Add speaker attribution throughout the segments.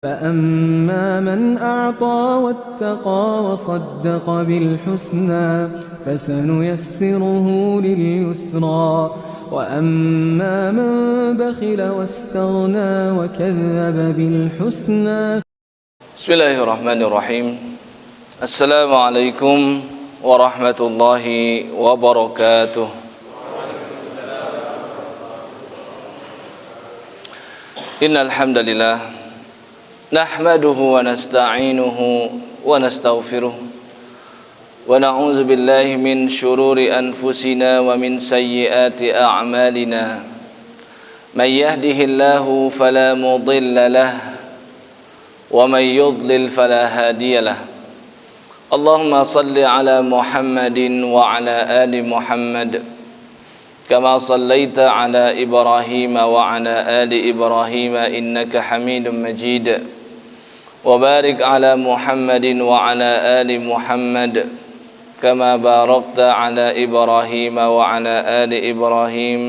Speaker 1: فأما من أعطى واتقى وصدق بالحسنى فسنيسره لليسرى وأما من بخل واستغنى وكذب بالحسنى.
Speaker 2: بسم الله الرحمن الرحيم. السلام عليكم ورحمة الله وبركاته. إن الحمد لله نحمده ونستعينه ونستغفره ونعوذ بالله من شرور أنفسنا ومن سيئات أعمالنا من يهده الله فلا مضل له ومن يضلل فلا هادي له. اللهم صل على محمد وعلى آل محمد كما صليت على إبراهيم وعلى آل إبراهيم إنك حميد مجيد وبارك على محمد وعلى آل محمد كما باركت على إبراهيم وعلى آل إبراهيم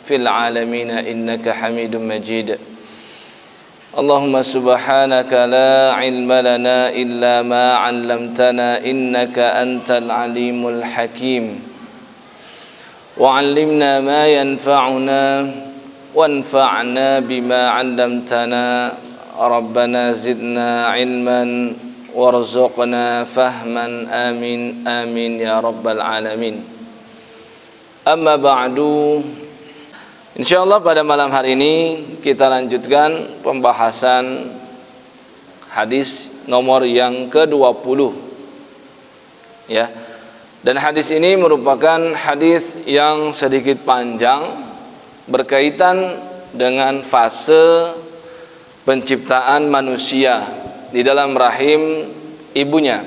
Speaker 2: في العالمين إنك حميد مجيد. اللهم سبحانك لا علم لنا إلا ما علمتنا إنك أنت العليم الحكيم وعلمنا ما ينفعنا وانفعنا بما علمتنا ربنا زدنا علما وارزقنا فهما آمين آمين يا رب العالمين. Amma ba'du. Insyaallah pada malam hari ini kita lanjutkan pembahasan hadis nomor yang ke-20 ya. Dan hadis ini merupakan hadis yang sedikit panjang berkaitan dengan fase penciptaan manusia di dalam rahim ibunya.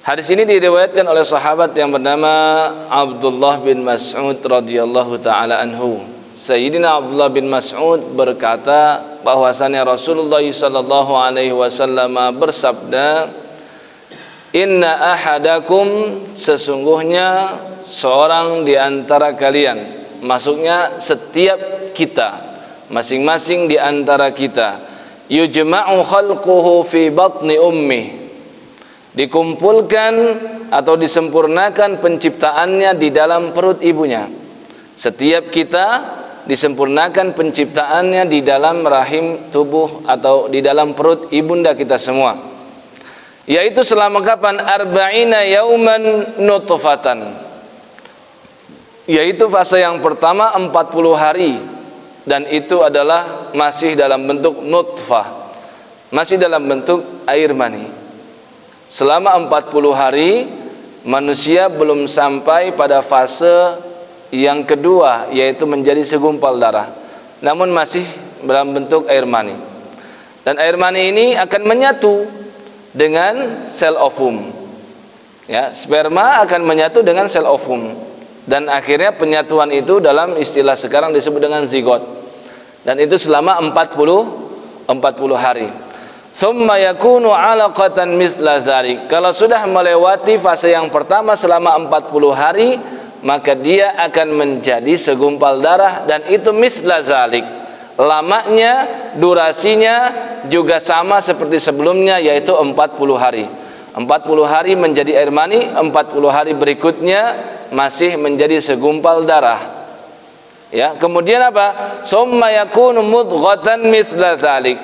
Speaker 2: Hadis ini diriwayatkan oleh sahabat yang bernama Abdullah bin Mas'ud radhiyallahu taala anhu. Sayyidina Abdullah bin Mas'ud berkata bahwasanya Rasulullah sallallahu alaihi wasallam bersabda, "Inna ahadakum, sesungguhnya seorang di antara kalian," maksudnya setiap kita, masing-masing di antara kita, "yujma'u khalquhu fi batni ummi," dikumpulkan atau disempurnakan penciptaannya di dalam perut ibunya. Setiap kita disempurnakan penciptaannya di dalam rahim tubuh atau di dalam perut ibunda kita semua. Yaitu selama kapan? Arba'ina yauman nutfatan. Yaitu fase yang pertama 40 hari. Dan itu adalah masih dalam bentuk nutfah, masih dalam bentuk air mani. Selama 40 hari manusia belum sampai pada fase yang kedua, yaitu menjadi segumpal darah, namun masih dalam bentuk air mani. Dan air mani ini akan menyatu dengan sel ovum ya, sperma akan menyatu dengan sel ovum, dan akhirnya penyatuan itu dalam istilah sekarang disebut dengan zigot. Dan itu selama 40 hari. Thumma yakunu 'alaqatan misla dzalik. Kalau sudah melewati fase yang pertama selama 40 hari, maka dia akan menjadi segumpal darah, dan itu misla dzalik. Lamanya, durasinya juga sama seperti sebelumnya, yaitu 40 hari. 40 hari menjadi air mani, 40 hari berikutnya masih menjadi segumpal darah. Ya, kemudian apa? Summa yakunu mudghatan mithla dzalik.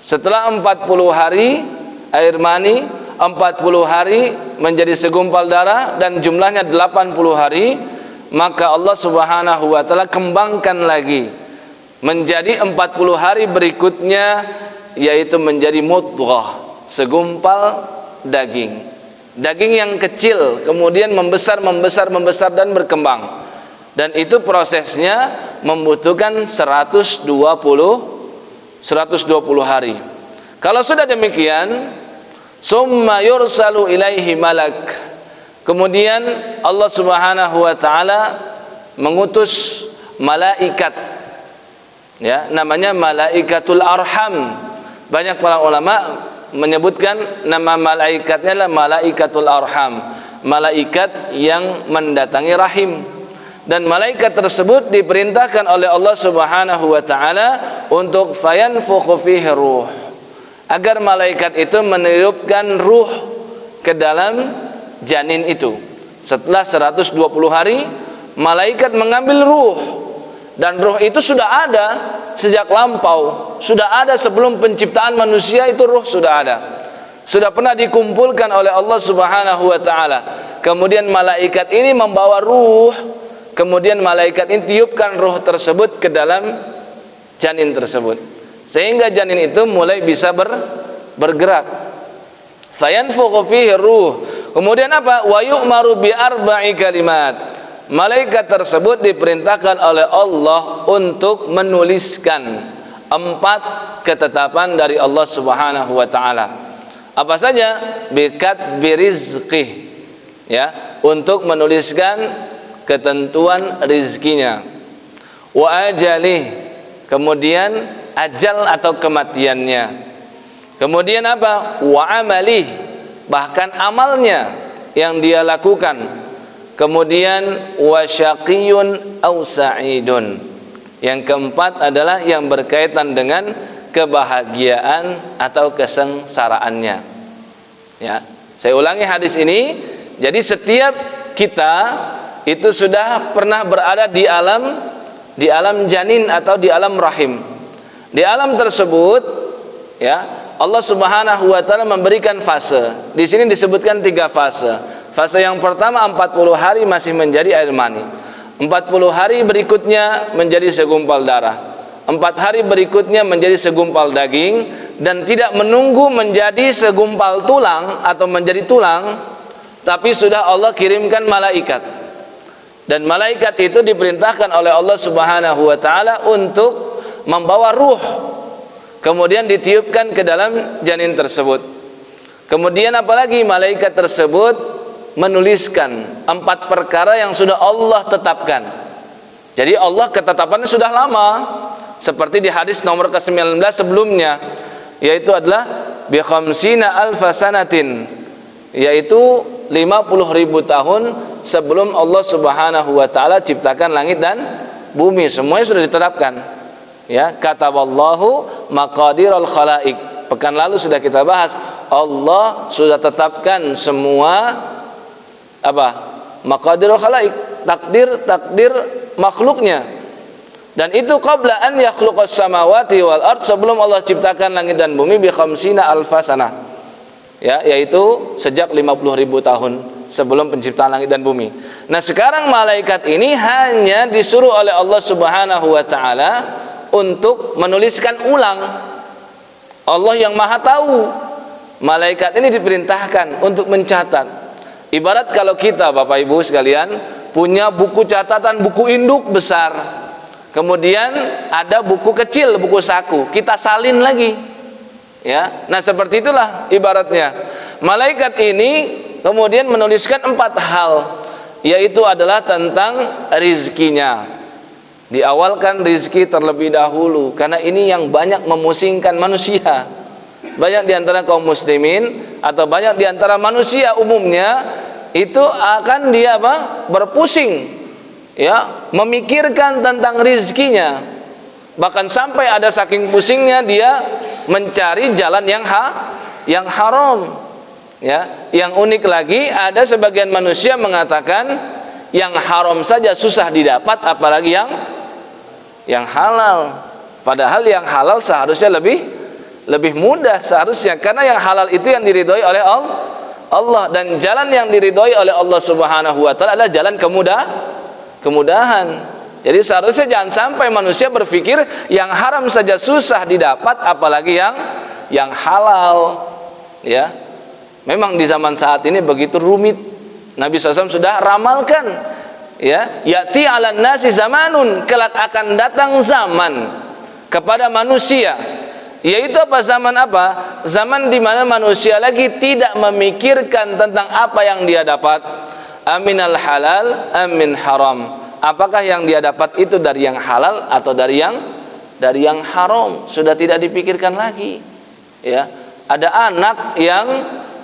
Speaker 2: Setelah 40 hari air mani, 40 hari menjadi segumpal darah, dan jumlahnya 80 hari, maka Allah Subhanahu wa taala kembangkan lagi menjadi 40 hari berikutnya, yaitu menjadi mudghah, segumpal daging. Daging yang kecil kemudian membesar dan berkembang. Dan itu prosesnya membutuhkan 120 hari. Kalau sudah demikian, summa yursalu ilaihi malak. Kemudian Allah Subhanahu wa taala mengutus malaikat. Ya, namanya malaikatul arham. Banyak para ulama menyebutkan nama malaikatnya adalah malaikatul arham, malaikat yang mendatangi rahim. dan malaikat tersebut diperintahkan oleh Allah Subhanahu wa taala untuk fayanfukhu fihi ruh, agar malaikat itu meniupkan ruh ke dalam janin itu. Setelah 120 hari malaikat mengambil ruh, dan ruh itu sudah ada sejak lampau, sudah ada sebelum penciptaan manusia, itu ruh sudah ada, sudah pernah dikumpulkan oleh Allah Subhanahu wa taala. Kemudian malaikat ini membawa ruh, kemudian malaikat ini tiupkan ruh tersebut ke dalam janin tersebut, sehingga janin itu mulai bisa bergerak. Fayanfukhu fihi ruh. Kemudian apa? Wa yu'maru bi arba'i kalimat. Malaikat tersebut diperintahkan oleh Allah untuk menuliskan 4 ketetapan dari Allah Subhanahu wa taala. Apa saja? Bikat birizqih, ya, untuk menuliskan ketentuan rizkinya. Wa ajalih, kemudian ajal atau kematiannya. Kemudian apa? Wa amalih, bahkan amalnya yang dia lakukan. Kemudian wa syaqiyun aw sa'idun. Yang keempat adalah yang berkaitan dengan kebahagiaan atau kesengsaraannya. Ya, saya ulangi hadis ini. Jadi setiap kita itu sudah pernah berada di alam janin atau di alam rahim. Di alam tersebut, ya, Allah Subhanahu wa taala memberikan fase. Di sini disebutkan 3 fase. Fase yang pertama 40 hari masih menjadi air mani. 40 hari berikutnya menjadi segumpal darah. 4 hari berikutnya menjadi segumpal daging, dan tidak menunggu menjadi segumpal tulang atau menjadi tulang, tapi sudah Allah kirimkan malaikat. Dan malaikat itu diperintahkan oleh Allah Subhanahu wa taala untuk membawa ruh, kemudian ditiupkan ke dalam janin tersebut. Kemudian apalagi? Malaikat tersebut menuliskan 4 perkara yang sudah Allah tetapkan. Jadi Allah ketetapannya sudah lama, seperti di hadis nomor ke-19 sebelumnya, yaitu adalah bi khamsina alfa sanatin, yaitu 50.000 tahun sebelum Allah Subhanahu wa taala ciptakan langit dan bumi. Semuanya sudah ditetapkan. Ya, kataballahu maqadiral khalaik. Pekan lalu sudah kita bahas, Allah sudah tetapkan semua apa? Maqadirul khalaik, takdir makhluknya. Dan itu qabla an yakhluqas samawati wal ard, sebelum Allah ciptakan langit dan bumi, bi khamsina alfa sanah. Ya, yaitu sejak 50.000 tahun sebelum penciptaan langit dan bumi. Nah, sekarang malaikat ini hanya disuruh oleh Allah Subhanahu wa taala untuk menuliskan ulang. Allah yang Maha tahu. Malaikat ini diperintahkan untuk mencatat. Ibarat kalau kita, Bapak Ibu sekalian, punya buku catatan, buku induk besar, kemudian ada buku kecil, buku saku, kita salin lagi, ya. Nah, seperti itulah ibaratnya. Malaikat ini kemudian menuliskan 4 hal, yaitu adalah tentang rizkinya. Diawalkan rizki terlebih dahulu, karena ini yang banyak memusingkan manusia. Banyak diantara kaum muslimin atau banyak diantara manusia umumnya itu akan dia berpusing, ya, memikirkan tentang rizkinya. Bahkan sampai ada saking pusingnya dia mencari jalan yang haram. Ya, yang unik lagi, ada sebagian manusia mengatakan yang haram saja susah didapat, apalagi yang halal. Padahal yang halal seharusnya lebih mudah seharusnya, karena yang halal itu yang diridhoi oleh Allah, dan jalan yang diridhoi oleh Allah Subhanahu wa taala adalah jalan kemudahan. Jadi seharusnya jangan sampai manusia berpikir yang haram saja susah didapat, apalagi yang halal. Ya, memang di zaman saat ini begitu rumit. Nabi SAW sudah ramalkan, ya, yati 'alan nasi zamanun, kelak akan datang zaman kepada manusia, yaitu apa? Zaman apa? Zaman di mana manusia lagi tidak memikirkan tentang apa yang dia dapat. Aminal halal amin haram. Apakah yang dia dapat itu dari yang halal atau dari yang haram? Sudah tidak dipikirkan lagi. Ya, ada anak yang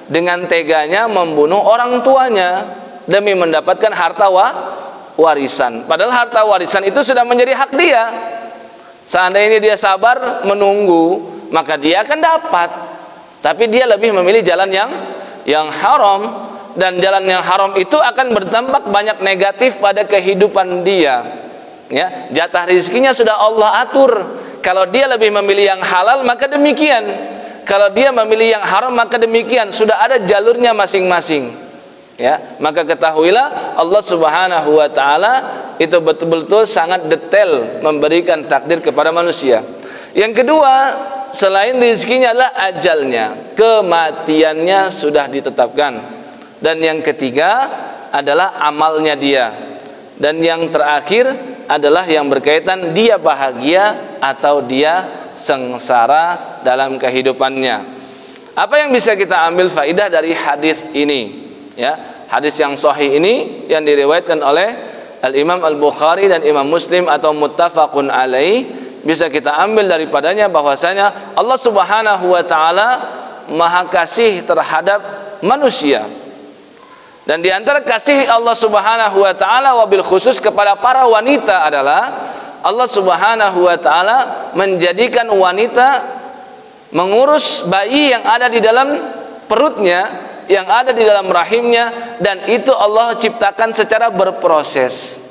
Speaker 2: dengan teganya membunuh orang tuanya demi mendapatkan harta warisan. Padahal harta warisan itu sudah menjadi hak dia. Seandainya dia sabar menunggu, maka dia akan dapat. Tapi dia lebih memilih jalan yang haram, dan jalan yang haram itu akan berdampak banyak negatif pada kehidupan dia. Ya, jatah rezekinya sudah Allah atur. Kalau dia lebih memilih yang halal, maka demikian. Kalau dia memilih yang haram, maka demikian. Sudah ada jalurnya masing-masing. Ya, maka ketahuilah Allah Subhanahu wa taala itu betul-betul sangat detail memberikan takdir kepada manusia. Yang kedua, selain rezekinya adalah ajalnya, kematiannya sudah ditetapkan. Dan yang ketiga adalah amalnya dia. Dan yang terakhir adalah yang berkaitan dia bahagia atau dia sengsara dalam kehidupannya. Apa yang bisa kita ambil faidah dari hadis ini? Ya, hadis yang sahih ini yang diriwayatkan oleh Al-Imam Al-Bukhari dan Imam Muslim atau muttafaqun alaih, bisa kita ambil daripadanya bahwasanya Allah Subhanahu wa taala Maha Kasih terhadap manusia. Dan di antara kasih Allah Subhanahu wa taala wabil khusus kepada para wanita adalah Allah Subhanahu wa taala menjadikan wanita mengurus bayi yang ada di dalam perutnya, yang ada di dalam rahimnya, dan itu Allah ciptakan secara berproses.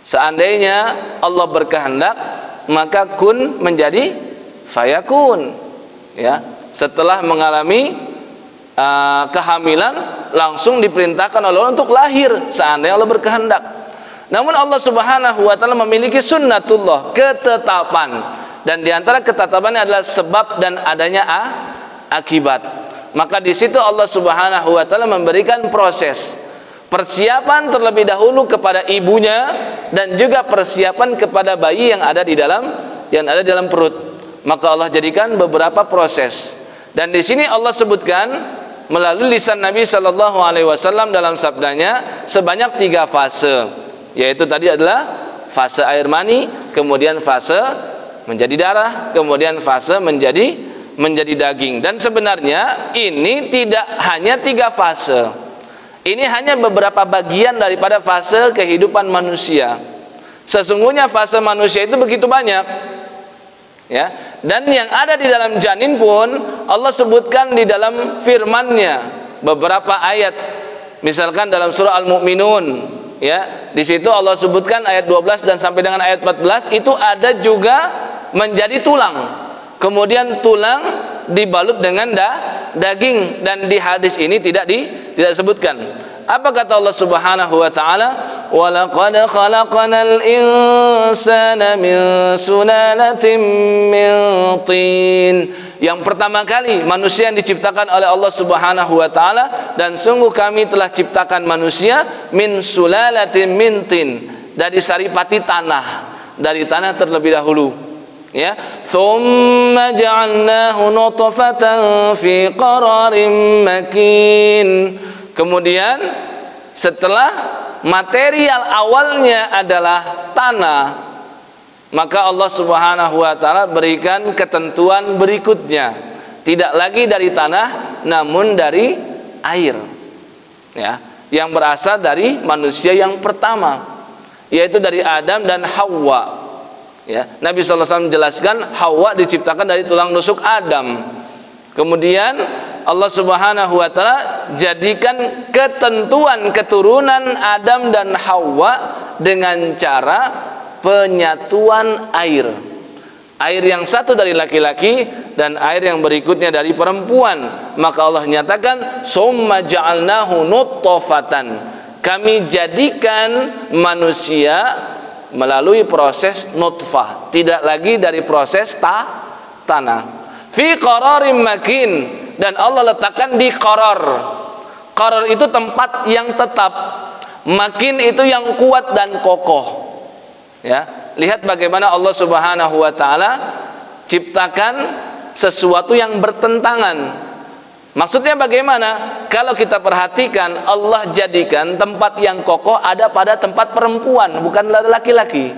Speaker 2: Seandainya Allah berkehendak, maka kun menjadi fayakun. Ya, setelah mengalami kehamilan langsung diperintahkan oleh Allah untuk lahir seandainya Allah berkehendak. Namun Allah Subhanahu wa taala memiliki sunnatullah, ketetapan, dan di antara ketetapannya adalah sebab dan adanya akibat. Maka di situ Allah Subhanahu wa taala memberikan proses persiapan terlebih dahulu kepada ibunya dan juga persiapan kepada bayi yang ada di dalam perut. Maka Allah jadikan beberapa proses. Dan di sini Allah sebutkan melalui lisan Nabi sallallahu alaihi wasallam dalam sabdanya sebanyak 3 fase, yaitu tadi adalah fase air mani, kemudian fase menjadi darah, kemudian fase menjadi daging. Dan sebenarnya ini tidak hanya 3 fase. Ini hanya beberapa bagian daripada fase kehidupan manusia. Sesungguhnya fase manusia itu begitu banyak. Ya, dan yang ada di dalam janin pun Allah sebutkan di dalam firman-Nya beberapa ayat. Misalkan dalam surah Al-Mu'minun, ya, di situ Allah sebutkan ayat 12 dan sampai dengan ayat 14 itu ada juga menjadi tulang. Kemudian tulang dibalut dengan daging, dan di hadis ini tidak disebutkan. Apa kata Allah Subhanahu wa taala? Wa laqad khalaqnal insana min sulalatin min tin. Yang pertama kali manusia yang diciptakan oleh Allah Subhanahu wa taala, dan sungguh kami telah ciptakan manusia min sulalatin min tin, dari saripati tanah, dari tanah terlebih dahulu. Ya, thumma ja'alnahu nutfatan fi qararin makin. Kemudian setelah material awalnya adalah tanah, maka Allah Subhanahu wa taala berikan ketentuan berikutnya, tidak lagi dari tanah namun dari air. Ya, yang berasal dari manusia yang pertama, yaitu dari Adam dan Hawa. Ya, Nabi sallallahu alaihi wasallam menjelaskan Hawa diciptakan dari tulang rusuk Adam. Kemudian Allah Subhanahu wa taala jadikan ketentuan keturunan Adam dan Hawa dengan cara penyatuan air. Air yang satu dari laki-laki dan air yang berikutnya dari perempuan. Maka Allah nyatakan summa ja'alnahu nutfatan. Kami jadikan manusia melalui proses nutfah, tidak lagi dari proses tanah. Fi qararin makin, dan Allah letakkan di qarar. Qarar itu tempat yang tetap, makin itu yang kuat dan kokoh. Ya, lihat bagaimana Allah Subhanahu wa taala ciptakan sesuatu yang bertentangan. Maksudnya bagaimana? Kalau kita perhatikan, Allah jadikan tempat yang kokoh ada pada tempat perempuan, bukan laki-laki.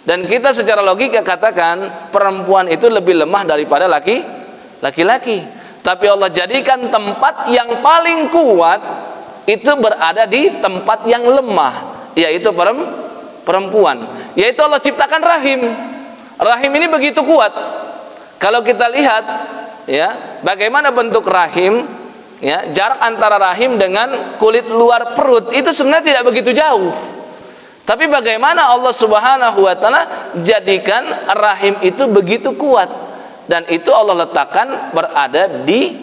Speaker 2: Dan kita secara logika katakan perempuan itu lebih lemah daripada laki-laki. Tapi Allah jadikan tempat yang paling kuat itu berada di tempat yang lemah, yaitu perempuan. Yaitu Allah ciptakan rahim. Rahim ini begitu kuat. Kalau kita lihat ya, bagaimana bentuk rahim, ya, jarak antara rahim dengan kulit luar perut itu sebenarnya tidak begitu jauh. Tapi bagaimana Allah Subhanahu wa taala jadikan rahim itu begitu kuat, dan itu Allah letakkan berada di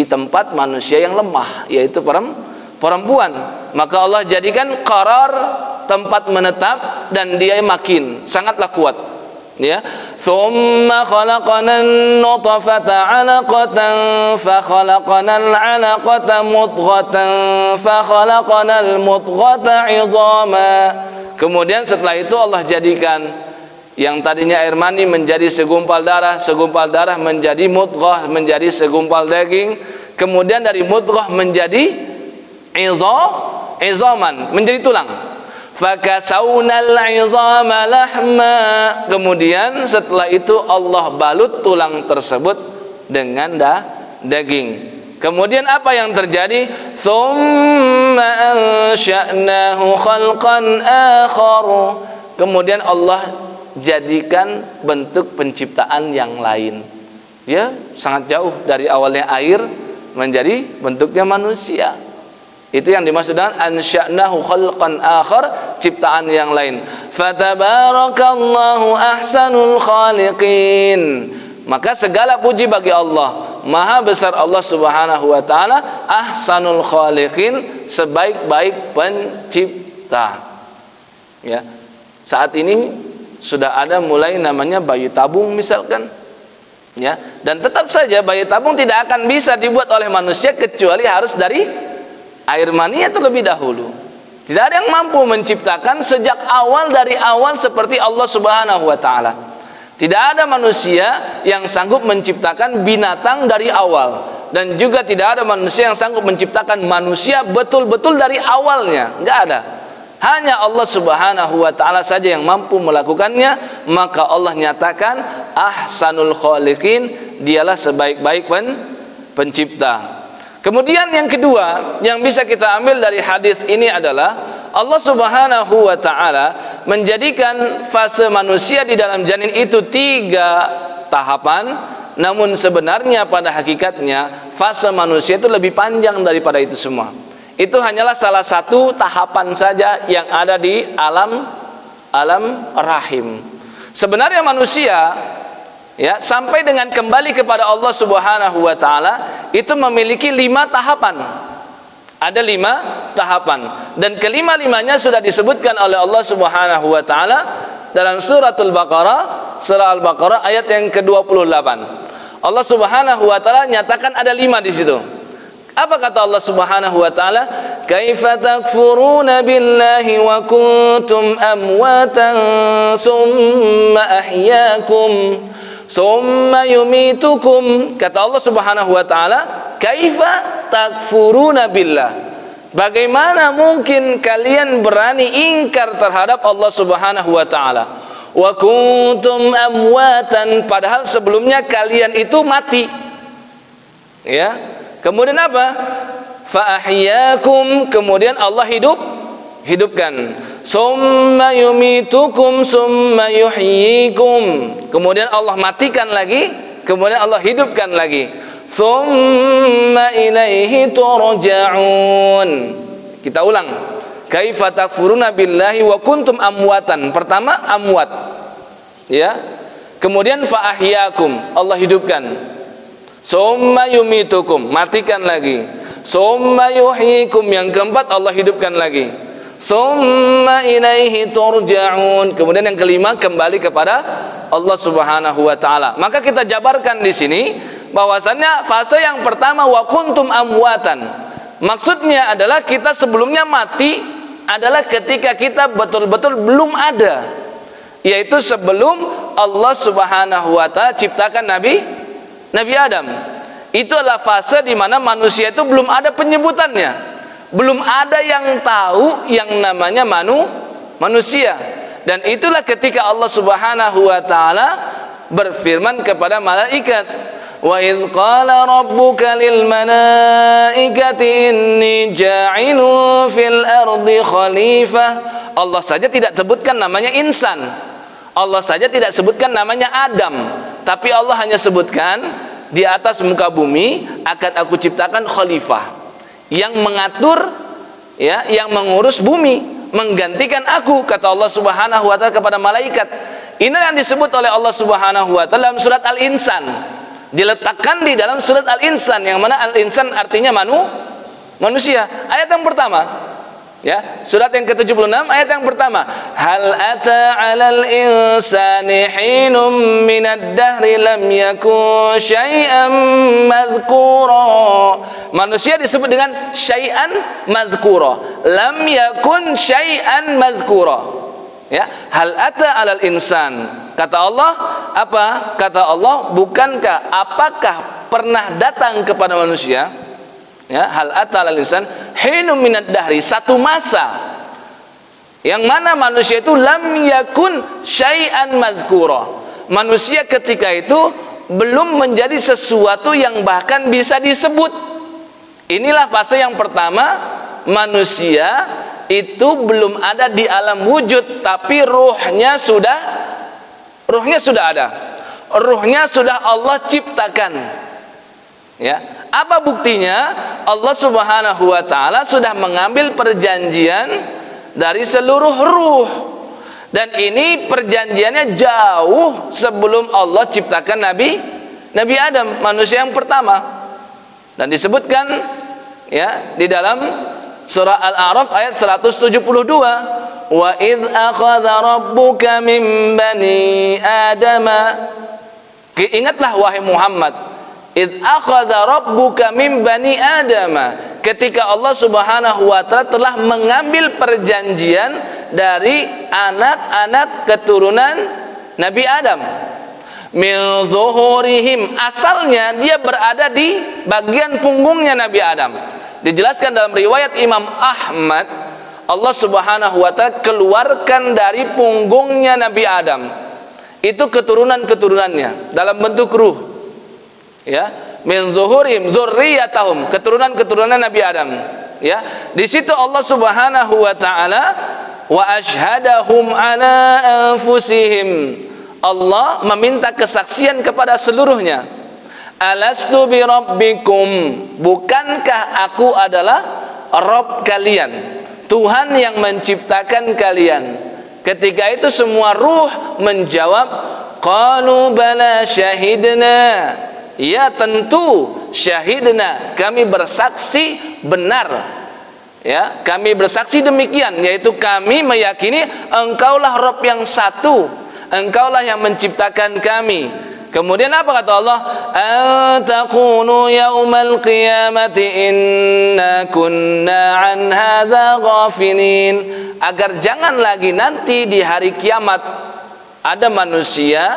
Speaker 2: tempat manusia yang lemah, yaitu perempuan. Maka Allah jadikan qarar, tempat menetap, dan dia makin sangatlah kuat. Ya, thumma khalaqanan nutfata 'alaqatan fa khalaqanal 'alaqata mudghatan fa khalaqanal mudghata 'idhama. Kemudian setelah itu Allah jadikan yang tadinya air mani menjadi segumpal darah menjadi mudghah, menjadi segumpal daging, kemudian dari mudghah menjadi idhaman, menjadi tulang. Fakasawnal 'idhama lahma. Kemudian setelah itu Allah balut tulang tersebut dengan daging. Kemudian apa yang terjadi? Tsumma ansha'nahu khalqan akhar. Kemudian Allah jadikan bentuk penciptaan yang lain. Ya, sangat jauh dari awalnya air menjadi bentuknya manusia. Itu yang dimaksud dengan ansya'nahu khalqan akhar, ciptaan yang lain. Fatabarakallahu ahsanul khaliqin. Maka segala puji bagi Allah, maha besar Allah Subhanahu wa taala, ahsanul khaliqin, sebaik-baik pencipta. Ya. Saat ini sudah ada mulai namanya bayi tabung misalkan. Ya, dan tetap saja bayi tabung tidak akan bisa dibuat oleh manusia kecuali harus dari air mani terlebih dahulu. Tidak ada yang mampu menciptakan sejak awal, dari awal seperti Allah Subhanahu wa taala. Tidak ada manusia yang sanggup menciptakan binatang dari awal, dan juga tidak ada manusia yang sanggup menciptakan manusia betul-betul dari awalnya. Enggak ada. Hanya Allah Subhanahu wa taala saja yang mampu melakukannya. Maka Allah nyatakan ahsanul khaliqin, dialah sebaik-baik pencipta. Kemudian yang kedua yang bisa kita ambil dari hadis ini adalah Allah Subhanahu wa taala menjadikan fase manusia di dalam janin itu 3 tahapan, namun sebenarnya pada hakikatnya fase manusia itu lebih panjang daripada itu semua. Itu hanyalah salah satu tahapan saja yang ada di alam rahim. Sebenarnya manusia, ya, sampai dengan kembali kepada Allah Subhanahu wa taala itu memiliki 5 tahapan. Ada 5 tahapan, dan kelima-limanya sudah disebutkan oleh Allah Subhanahu wa taala dalam suratul Baqarah, surah Al-Baqarah ayat yang ke-28. Allah Subhanahu wa taala nyatakan ada 5 di situ. Apa kata Allah Subhanahu wa taala? Kaifa takfuruna billahi wa kuntum amwatan summa ahyaakum summa yumitukum. Kata Allah Subhanahu wa taala, kaifa takfuruna billah. Bagaimana mungkin kalian berani ingkar terhadap Allah Subhanahu wa taala? Wa kuntum amwatan, padahal sebelumnya kalian itu mati. Ya. Kemudian apa? Fa ahyaakum, kemudian Allah hidupkan. Summa yumitukum summa yuhyikum. Kemudian Allah matikan lagi, kemudian Allah hidupkan lagi. Summa ilaihi turja'un. Kita ulang. Kaifa takfuruna billahi wa kuntum amwatan. Pertama amwat. Ya. Kemudian fa ahyaakum, Allah hidupkan. Summa yumitukum, matikan lagi. Summa yuhyikum, yang keempat Allah hidupkan lagi. Summa ilaihi turja'un. Kemudian yang kelima kembali kepada Allah Subhanahu wa taala. Maka kita jabarkan di sini bahwasannya fase yang pertama wa kuntum amwatan. Maksudnya adalah kita sebelumnya mati adalah ketika kita betul-betul belum ada. Yaitu sebelum Allah Subhanahu wa taala ciptakan Nabi Adam. Itu adalah fase di mana manusia itu belum ada penyebutannya, belum ada yang tahu yang namanya manusia. Dan itulah ketika Allah Subhanahu wa taala berfirman kepada malaikat, Wa idz qala rabbuka lil malaikati inni ja'ilun fil ardi khalifah. Allah saja tidak sebutkan namanya insan. Allah saja tidak sebutkan namanya Adam, tapi Allah hanya sebutkan di atas muka bumi akan aku ciptakan khalifah yang mengatur, ya, yang mengurus bumi, menggantikan aku, kata Allah Subhanahu wa taala kepada malaikat. Ini yang disebut oleh Allah Subhanahu wa taala dalam surat Al-Insan. Diletakkan di dalam surat Al-Insan, yang mana Al-Insan artinya manusia. Ayat yang pertama, ya, surat yang ke-76 ayat yang pertama, hal ata 'alal insani hinum minad dahri lam yakun syai'an madhkura. Manusia disebut dengan syai'an madhkura, lam yakun syai'an madhkura. Ya, hal ata 'alal insan. Kata Allah apa? Kata Allah, bukankah, apakah pernah datang kepada manusia, ya, hal ata 'alal insan hinum minad dahri, satu masa yang mana manusia itu lam yakun syai'an madhkura. Manusia ketika itu belum menjadi sesuatu yang bahkan bisa disebut. Inilah fase yang pertama, manusia itu belum ada di alam wujud, tapi ruhnya sudah ada. Ruhnya sudah Allah ciptakan. Ya, apa buktinya? Allah Subhanahu wa taala sudah mengambil perjanjian dari seluruh ruh. Dan ini perjanjiannya jauh sebelum Allah ciptakan Nabi Adam, manusia yang pertama. Dan disebutkan, ya, di dalam surah Al-A'raf ayat 172, wa idz akhadha rabbuka min bani adama. Ingatlah wahai Muhammad, idz akhadha rabbuka min bani adama, ketika Allah Subhanahu wa taala telah mengambil perjanjian dari anak-anak keturunan Nabi Adam. Min zuhurihim, asalnya dia berada di bagian punggungnya Nabi Adam. Dijelaskan dalam riwayat Imam Ahmad, Allah Subhanahu wa taala keluarkan dari punggungnya Nabi Adam itu keturunan-keturunannya dalam bentuk ruh. Ya, min zuhurihim dzurriyyatahum, keturunan-keturunan Nabi Adam. Ya, di situ Allah Subhanahu wa taala wa asyhadahum ala anfusihim. Allah meminta kesaksian kepada seluruhnya. Alastu bi rabbikum, bukankah aku adalah Rabb kalian, Tuhan yang menciptakan kalian? Ketika itu semua ruh menjawab, qalu bala syahidna. Ya, tentu syahidna, kami bersaksi benar. Ya, kami bersaksi demikian, yaitu kami meyakini engkaulah Rabb yang satu, engkaulah yang menciptakan kami. Kemudian apa kata Allah? Antaqulu yaumal qiyamati inna kunna an hadza ghafilin. Agar jangan lagi nanti di hari kiamat ada manusia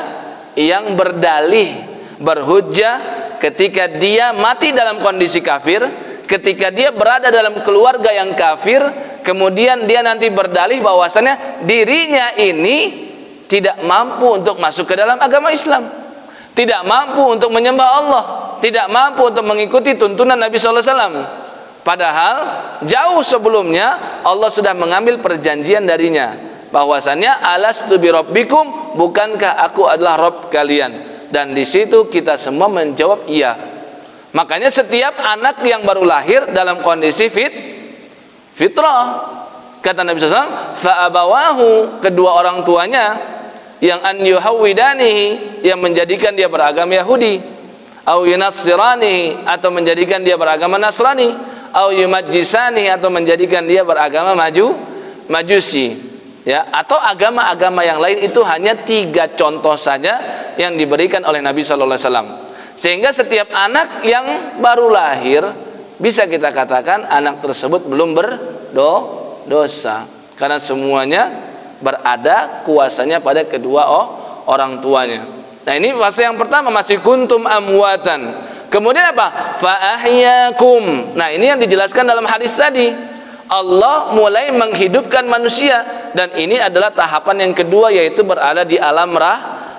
Speaker 2: yang berdalih, berhujjah ketika dia mati dalam kondisi kafir, ketika dia berada dalam keluarga yang kafir, kemudian dia nanti berdalih bahwasannya dirinya ini tidak mampu untuk masuk ke dalam agama Islam, tidak mampu untuk menyembah Allah, tidak mampu untuk mengikuti tuntunan Nabi sallallahu alaihi wasallam. Padahal jauh sebelumnya Allah sudah mengambil perjanjian darinya bahwasannya alastu bi rabbikum, bukankah aku adalah Rabb kalian? Dan di situ kita semua menjawab iya. Makanya setiap anak yang baru lahir dalam kondisi fitrah, kata Nabi sallallahu alaihi wasallam, fa abawahu, kedua orang tuanya yang an yuhawidanihi, yang menjadikan dia beragama Yahudi, au yunassiranihi, atau menjadikan dia beragama Nasrani, au yumajjisanihi, atau menjadikan dia beragama Majusi, ya, atau agama-agama yang lain. Itu hanya 3 contoh saja yang diberikan oleh Nabi sallallahu alaihi wasallam. Sehingga setiap anak yang baru lahir bisa kita katakan anak tersebut belum berdosa, karena semuanya berada kuasanya pada kedua orang tuanya. Nah, ini fase yang pertama, masih kuntum amwatan. Kemudian apa? Fa ahyakum. Nah, ini yang dijelaskan dalam hadis tadi. Allah mulai menghidupkan manusia, dan ini adalah tahapan yang kedua, yaitu berada di alam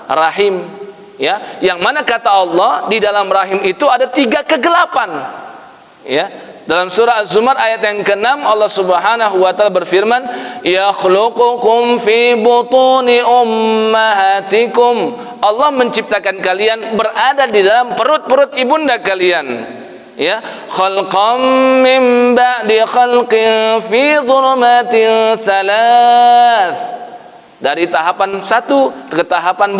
Speaker 2: rahim. Ya, yang mana kata Allah di dalam rahim itu ada 3 kegelapan. Ya, dalam surah Az-Zumar ayat yang ke-6 Allah Subhanahu wa taala berfirman, "Yakhluqukum fi butuni ummahatikum." Allah menciptakan kalian berada di dalam perut-perut ibunda kalian. Ya, khalqam min ba'di khalqin fi dhulumatin thalath. Dari tahapan 1 ke tahapan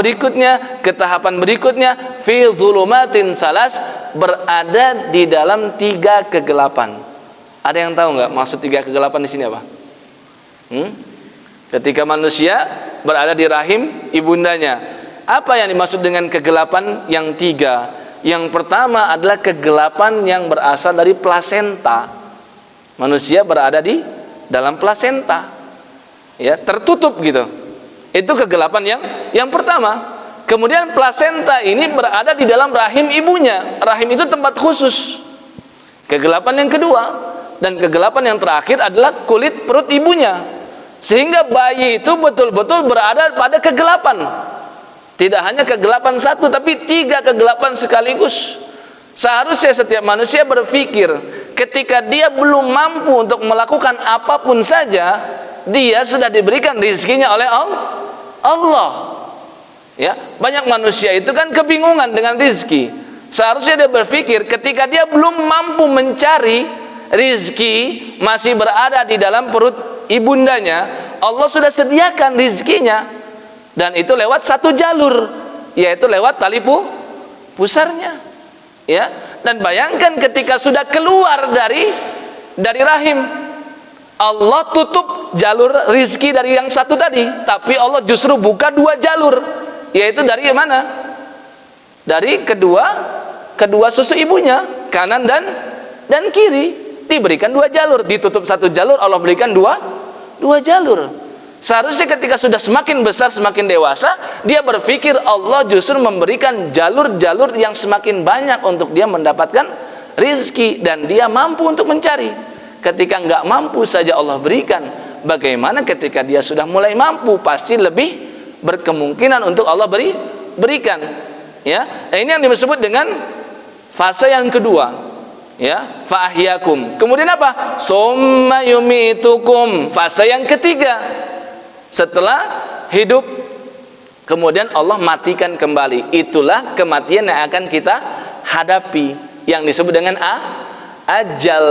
Speaker 2: berikutnya fi dhulumatin salas, berada di dalam 3 kegelapan. Ada yang tahu enggak maksud 3 kegelapan di sini apa? Ketika manusia berada di rahim ibundanya, apa yang dimaksud dengan kegelapan yang 3? Yang pertama adalah kegelapan yang berasal dari plasenta. Manusia berada di dalam plasenta, ya, tertutup gitu. Itu kegelapan yang pertama. Kemudian plasenta ini berada di dalam rahim ibunya. Rahim itu tempat khusus. Kegelapan yang kedua. Dan kegelapan yang terakhir adalah kulit perut ibunya. Sehingga bayi itu betul-betul berada pada kegelapan. Tidak hanya kegelapan 1, tapi 3 kegelapan sekaligus. Seharusnya setiap manusia berpikir, ketika dia belum mampu untuk melakukan apapun saja, dia sudah diberikan rezekinya oleh Allah. Ya, banyak manusia itu kan kebingungan dengan rezeki. Seharusnya dia berpikir ketika dia belum mampu mencari rezeki, masih berada di dalam perut ibundanya, Allah sudah sediakan rezekinya, dan itu lewat 1 jalur, yaitu lewat tali pusarnya. Ya, dan bayangkan ketika sudah keluar dari rahim, Allah tutup jalur rizki dari yang 1 tadi, tapi Allah justru buka 2 jalur, yaitu dari mana? Dari kedua susu ibunya, kanan dan kiri, diberikan 2 jalur. Ditutup 1 jalur, Allah berikan 2 jalur. Seharusnya ketika sudah semakin besar, semakin dewasa, dia berpikir Allah justru memberikan jalur-jalur yang semakin banyak untuk dia mendapatkan rizki, dan dia mampu untuk mencari. Ketika enggak mampu saja Allah berikan, bagaimana ketika dia sudah mulai mampu? Pasti lebih berkemungkinan untuk Allah berikan. Ya, nah, ini yang disebut dengan fase yang kedua. Ya, fa'ahyakum. Kemudian apa? Summa yumitukum. Fase yang ketiga. Setelah hidup, kemudian Allah matikan kembali. Itulah kematian yang akan kita hadapi, yang disebut dengan ajal.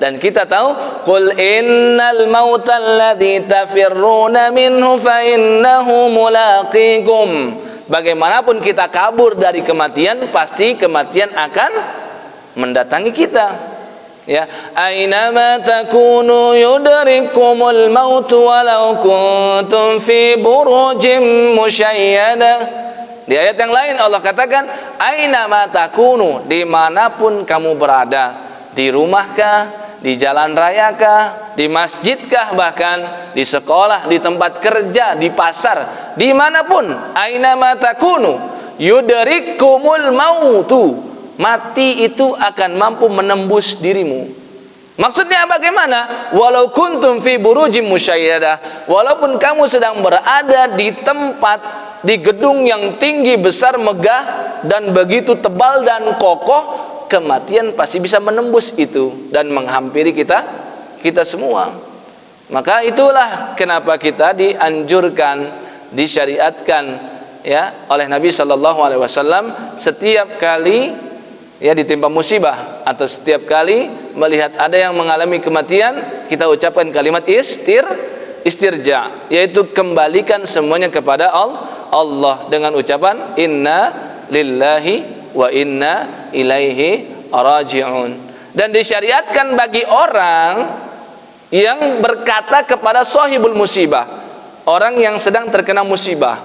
Speaker 2: Dan kita tahu, qul innal mautal ladzi tafirruna minhu fa innahu mulaqikum. Bagaimanapun kita kabur dari kematian, pasti kematian akan mendatangi kita. Ya, ainama takunu yudrikumul maut walau kuntum fi burujim musyayyadah. Di ayat yang lain Allah katakan, ainama takunu, dimanapun kamu berada, di rumahkah, di jalan rayakah, di masjidkah, bahkan di sekolah, di tempat kerja, di pasar, dimanapun, ainama takunu yudrikumul mautu, mati itu akan mampu menembus dirimu. Maksudnya bagaimana? Walau kuntum fi burujim musyayyadah, walaupun kamu sedang berada di tempat, di gedung yang tinggi, besar, megah, dan begitu tebal dan kokoh, kematian pasti bisa menembus itu dan menghampiri kita semua. Maka itulah kenapa kita dianjurkan, disyariatkan, ya, oleh Nabi sallallahu alaihi wasallam, setiap kali ya ditimpa musibah atau setiap kali melihat ada yang mengalami kematian, kita ucapkan kalimat istirja, yaitu kembalikan semuanya kepada Allah dengan ucapan inna lillahi wa inna ilaihi raji'un. Dan disyariatkan bagi orang yang berkata kepada sahibul musibah, orang yang sedang terkena musibah,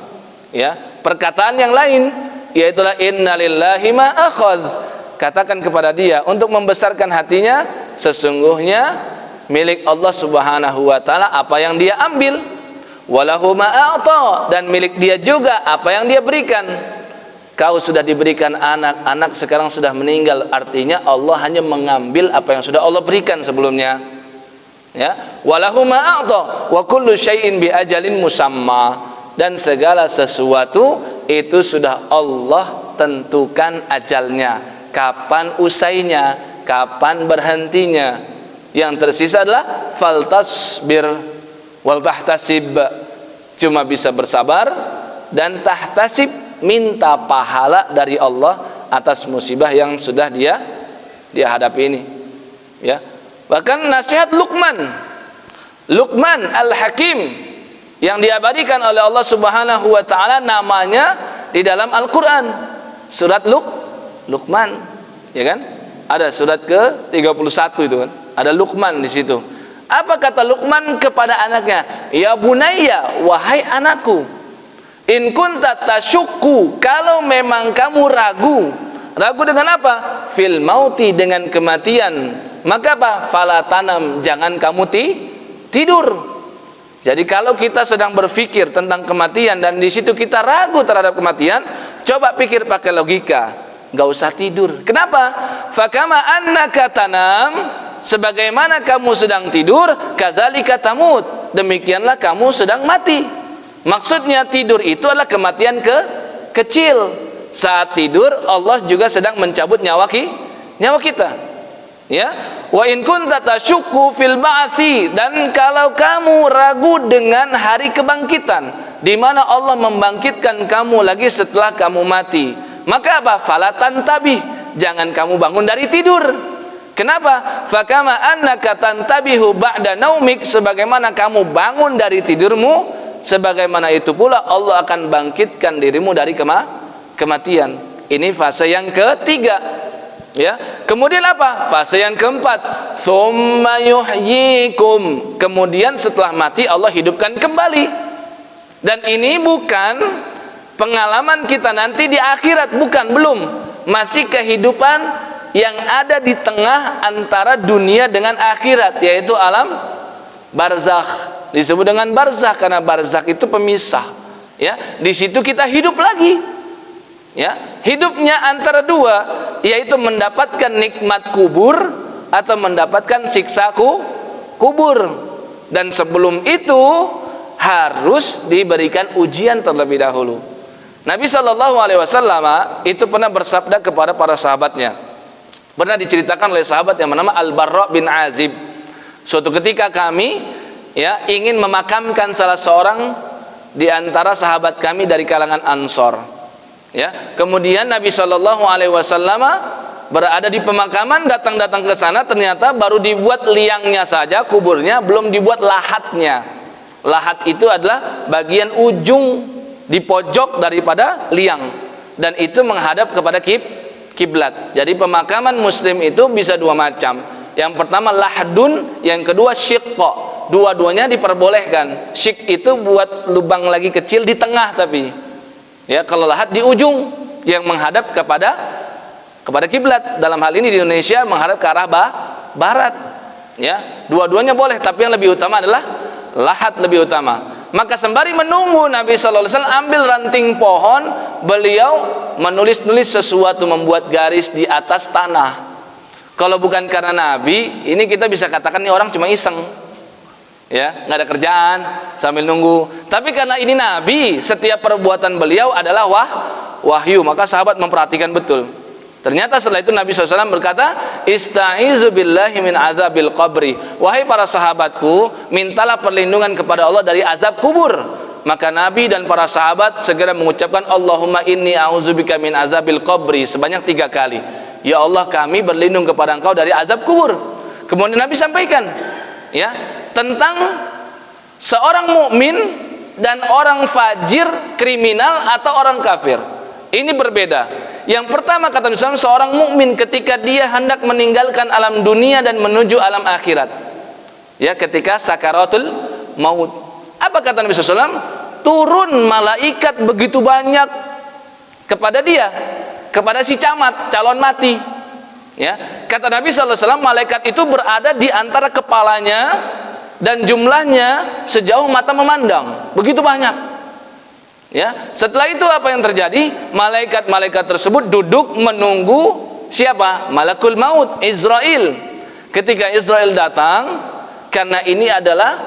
Speaker 2: ya, perkataan yang lain, yaitu inna lillahi ma akhadh. Katakan kepada dia untuk membesarkan hatinya, sesungguhnya milik Allah Subhanahu wa taala apa yang dia ambil, walahu ma a'ta, dan milik dia juga apa yang dia berikan. Kau sudah diberikan anak, anak sekarang sudah meninggal, artinya Allah hanya mengambil apa yang sudah Allah berikan sebelumnya. Ya, walahu ma a'ta wa kullu syai'in bi ajalin musamma, dan segala sesuatu itu sudah Allah tentukan ajalnya, kapan usainya, kapan berhentinya. Yang tersisa adalah faltasbir wal tahtasib, cuma bisa bersabar dan tahtasib, minta pahala dari Allah atas musibah yang sudah dia hadapi ini. Ya. Bahkan nasihat Luqman Al-Hakim yang diabadikan oleh Allah Subhanahu wa taala, namanya di dalam Al-Qur'an, surat Luqman, ya kan? Ada surat ke-31 itu kan. Ada Luqman di situ. Apa kata Luqman kepada anaknya? Ya bunayya, wahai anakku, in kunta tasyukku, kalau memang kamu ragu dengan apa? Fil mauti, dengan kematian. Maka apa? Fala tanam, jangan kamu tidur. Jadi kalau kita sedang berpikir tentang kematian dan di situ kita ragu terhadap kematian, coba pikir pakai logika, enggak usah tidur. Kenapa? Fakama annaka tanam, sebagaimana kamu sedang tidur, kadzalika tamut, demikianlah kamu sedang mati. Maksudnya tidur itu adalah kematian kecil. Saat tidur Allah juga sedang mencabut nyawa kita. Ya, wa in kunta tasyukku fil ba'tsi, dan kalau kamu ragu dengan hari kebangkitan, di mana Allah membangkitkan kamu lagi setelah kamu mati, maka apa? Fala tantabih, jangan kamu bangun dari tidur. Kenapa? Fakama annaka tantabihu ba'da naumik, sebagaimana kamu bangun dari tidurmu, sebagaimana itu pula Allah akan bangkitkan dirimu dari kematian. Ini fase yang ketiga. Ya, kemudian apa? Fase yang keempat, tsumma yuhyikum, kemudian setelah mati Allah hidupkan kembali. Dan ini bukan pengalaman kita nanti di akhirat, belum, masih kehidupan yang ada di tengah antara dunia dengan akhirat, yaitu alam barzakh. Disebut dengan barzakh karena barzakh itu pemisah. Ya, di situ kita hidup lagi. Ya, hidupnya antara dua, yaitu mendapatkan nikmat kubur atau mendapatkan siksa kubur. Dan sebelum itu harus diberikan ujian terlebih dahulu. Nabi SAW itu pernah bersabda kepada para sahabatnya. Pernah diceritakan oleh sahabat yang bernama Al-Barra bin Azib. Suatu ketika kami ingin memakamkan salah seorang di antara sahabat kami dari kalangan Ansor. Ya, kemudian Nabi SAW berada di pemakaman, datang ke sana, ternyata baru dibuat liangnya saja, kuburnya belum dibuat lahatnya. Lahat itu adalah bagian ujung di pojok daripada liang, dan itu menghadap kepada kiblat. Jadi pemakaman Muslim itu bisa dua macam. Yang pertama lahdun, yang kedua syiqqa. Dua-duanya diperbolehkan. Syik itu buat lubang lagi kecil di tengah, tapi ya, kalau lahat di ujung yang menghadap kepada kiblat. Dalam hal ini di Indonesia menghadap ke arah barat. Ya, dua-duanya boleh, tapi yang lebih utama adalah lahat, lebih utama. Maka sembari menunggu Nabi sallallahu alaihi wasallam ambil ranting pohon, beliau menulis-nulis sesuatu, membuat garis di atas tanah. Kalau bukan karena Nabi, ini kita bisa katakan ini orang cuma iseng. Ya, nggak ada kerjaan sambil nunggu. Tapi karena ini Nabi, setiap perbuatan beliau adalah wahyu, maka sahabat memperhatikan betul. Ternyata setelah itu Nabi SAW berkata, Ista'izu billahi min azabil qabri. Wahai para sahabatku, mintalah perlindungan kepada Allah dari azab kubur. Maka Nabi dan para sahabat segera mengucapkan, Allahumma inni a'udzubika min azabil qabri, sebanyak 3 kali. Ya Allah, kami berlindung kepada Engkau dari azab kubur. Kemudian Nabi sampaikan, ya, tentang seorang mukmin dan orang fajir, kriminal atau orang kafir. Ini berbeda. Yang pertama kata Nabi SAW, seorang mukmin ketika dia hendak meninggalkan alam dunia dan menuju alam akhirat. Ya, ketika sakaratul maut. Apa kata Nabi SAW? Turun malaikat begitu banyak kepada dia, kepada si camat, calon mati. Ya, kata Nabi SAW, malaikat itu berada di antara kepalanya dan jumlahnya sejauh mata memandang, begitu banyak. Ya, setelah itu apa yang terjadi? Malaikat-malaikat tersebut duduk menunggu siapa? Malakul maut, Israel. Ketika Israel datang, karena ini adalah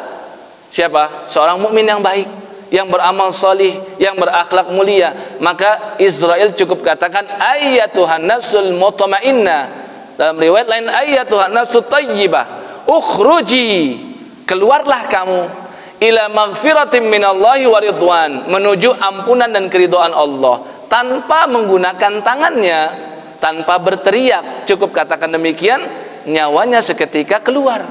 Speaker 2: siapa? Seorang mukmin yang baik, yang beramal solih, yang berakhlak mulia, maka Israel cukup katakan ayyatuhan nafsul mutmainnah. Dalam riwayat lain ayyatuhan nafsut thayyibah, ukhruji, keluarlah kamu ila maghfiratin minallahi wa ridwan, menuju ampunan dan keridhaan Allah, tanpa menggunakan tangannya, tanpa berteriak, cukup katakan demikian, nyawanya seketika keluar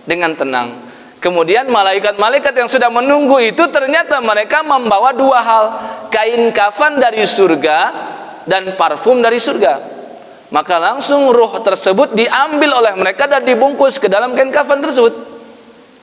Speaker 2: dengan tenang. Kemudian malaikat-malaikat yang sudah menunggu itu ternyata mereka membawa dua hal, kain kafan dari surga dan parfum dari surga. Maka langsung ruh tersebut diambil oleh mereka dan dibungkus ke dalam kain kafan tersebut.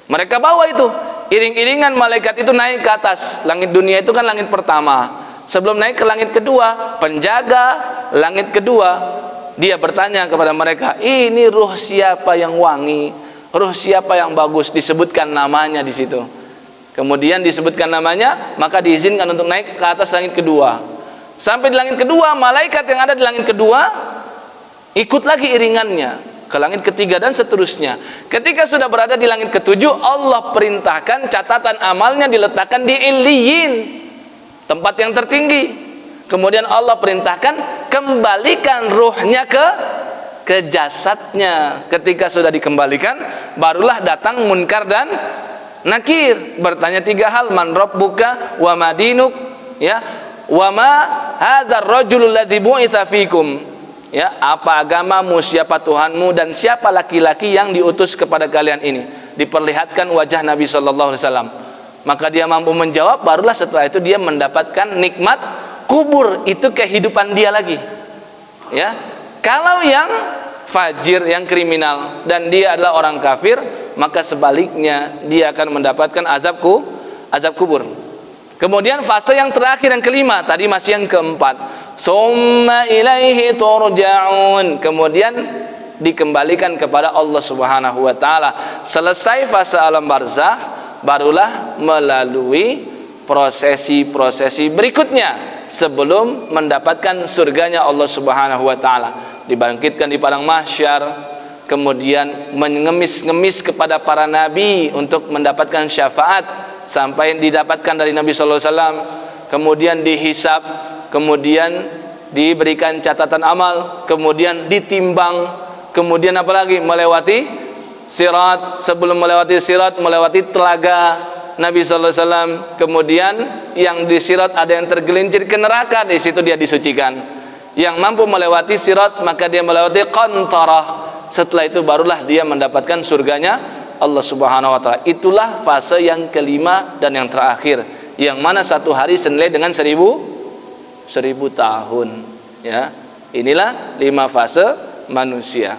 Speaker 2: Mereka bawa itu, iring-iringan malaikat itu naik ke atas. Langit dunia itu kan langit pertama. Sebelum naik ke langit kedua, penjaga langit kedua, dia bertanya kepada mereka, ini ruh siapa yang wangi? Ruh siapa yang bagus? Disebutkan namanya di situ. Kemudian disebutkan namanya, maka diizinkan untuk naik ke atas langit kedua. Sampai di langit kedua, malaikat yang ada di langit kedua ikut lagi iringannya ke langit ketiga dan seterusnya. Ketika sudah berada di langit ketujuh, Allah perintahkan catatan amalnya diletakkan di Illiyin, tempat yang tertinggi. Kemudian Allah perintahkan kembalikan ruhnya ke jasadnya. Ketika sudah dikembalikan, barulah datang Munkar dan Nakir, bertanya tiga hal, man rabbuka wa ma dinuk, ya, wa ma hadzal rajulul ladzi bu'itsa fikum, ya, apa agamamu, siapa Tuhanmu, dan siapa laki-laki yang diutus kepada kalian ini. Diperlihatkan wajah Nabi sallallahu alaihi wasallam. Maka dia mampu menjawab, barulah setelah itu dia mendapatkan nikmat kubur, itu kehidupan dia lagi. Ya. Kalau yang fajir, yang kriminal, dan dia adalah orang kafir, maka sebaliknya dia akan mendapatkan azab kubur. Kemudian fase yang terakhir, yang kelima, tadi masih yang keempat, summa ilaihi turja'un, kemudian dikembalikan kepada Allah Subhanahu wa taala. Selesai fase alam barzakh, barulah melalui prosesi-prosesi berikutnya sebelum mendapatkan surganya Allah Subhanahu wa taala. Dibangkitkan di padang mahsyar, kemudian mengemis-ngemis kepada para nabi untuk mendapatkan syafaat sampai didapatkan dari Nabi sallallahu alaihi wasallam, kemudian dihisab, kemudian diberikan catatan amal, kemudian ditimbang, kemudian apalagi melewati sirat, sebelum melewati sirat melewati telaga Nabi sallallahu alaihi wasallam, kemudian yang di sirat ada yang tergelincir ke neraka, di situ dia disucikan. Yang mampu melewati sirat maka dia melewati qantarah. Setelah itu barulah dia mendapatkan surganya Allah Subhanahu wa taala. Itulah fase yang kelima dan yang terakhir, yang mana satu hari senilai dengan 1000 tahun, ya. Inilah 5 fase manusia.